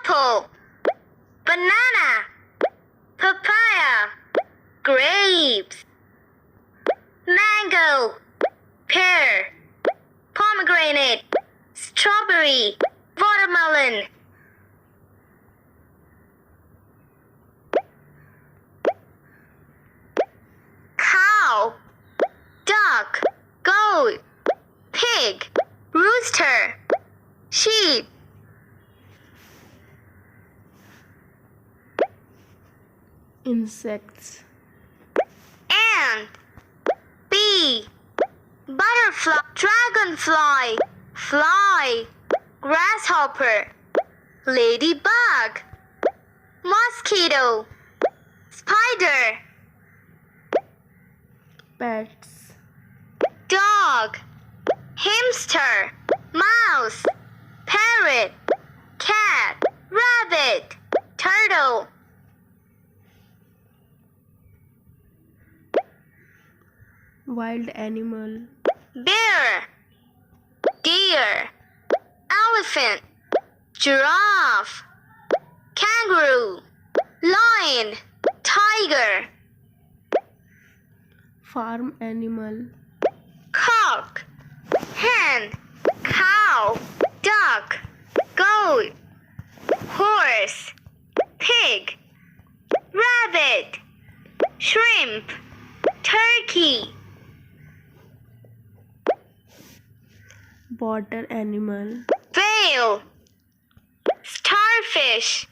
apple, banana, papaya, grapes, mango, pear, pomegranate, strawberry, watermelon. Cow, duck, goat, pig, rooster, sheep. Insects. Ant, bee, butterfly, dragonfly, fly, grasshopper, ladybug, mosquito, spider. Pets. Dog, hamster, mouse, parrot, cat, rabbit, turtle. Wild animal. Bear, deer, elephant, giraffe, kangaroo, lion, tiger. Farm animal. Cock, hen, cow, duck, goat, horse, pig, rabbit, shrimp, turkey. Water animal. Whale, starfish,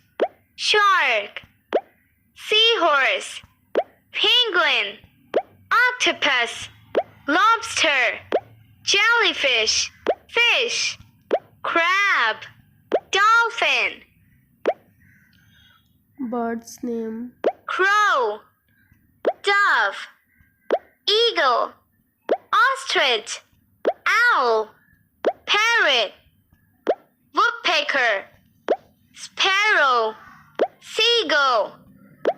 shark, seahorse, penguin, octopus, lobster, jellyfish, fish, crab, dolphin. Bird's name. Crow, dove, eagle, ostrich, owl, parrot, woodpecker, sparrow, seagull,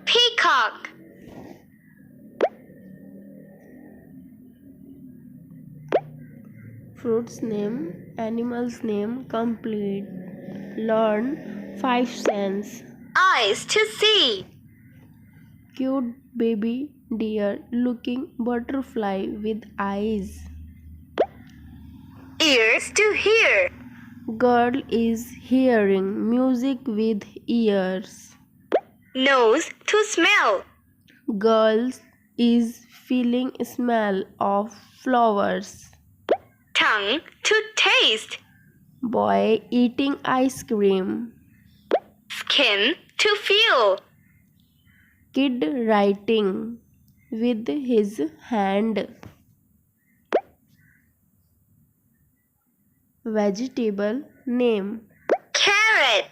peacock. Fruits name. Animals name complete. Learn 5 cents. Eyes to see, Cute baby deer looking butterfly with eyes. ears to hear, Girl is hearing music with ears. nose to smell, Girl is feeling smell of flowers. tongue to taste, Boy eating ice cream. skin to feel, Kid writing with his hand. Vegetable name. carrot,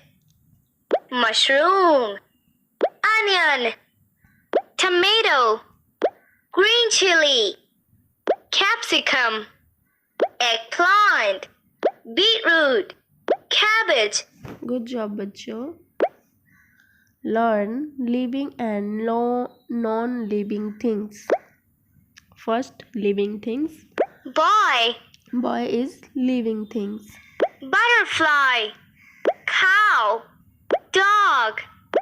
mushroom, onion, tomato, green chili, capsicum, eggplant, beetroot, cabbage. Good job, बच्चों. Learn living and non-living things. First, living things. Boy, Boy is living things. butterfly, cow, dog,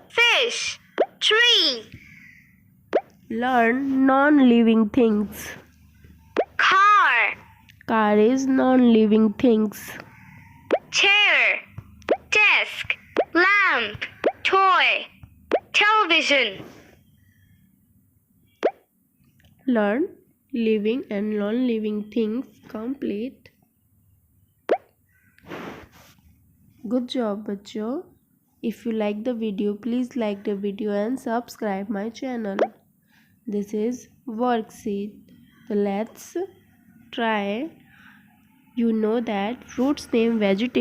fish, tree. Learn non-living things. Car, Car is non-living things. chair, desk, lamp, toy, television. Learn living and non-living things complete. Good job, बच्चों. If you like the video, please like the video and subscribe my channel. This is worksheet. So let's try. You know that fruits name vegetable.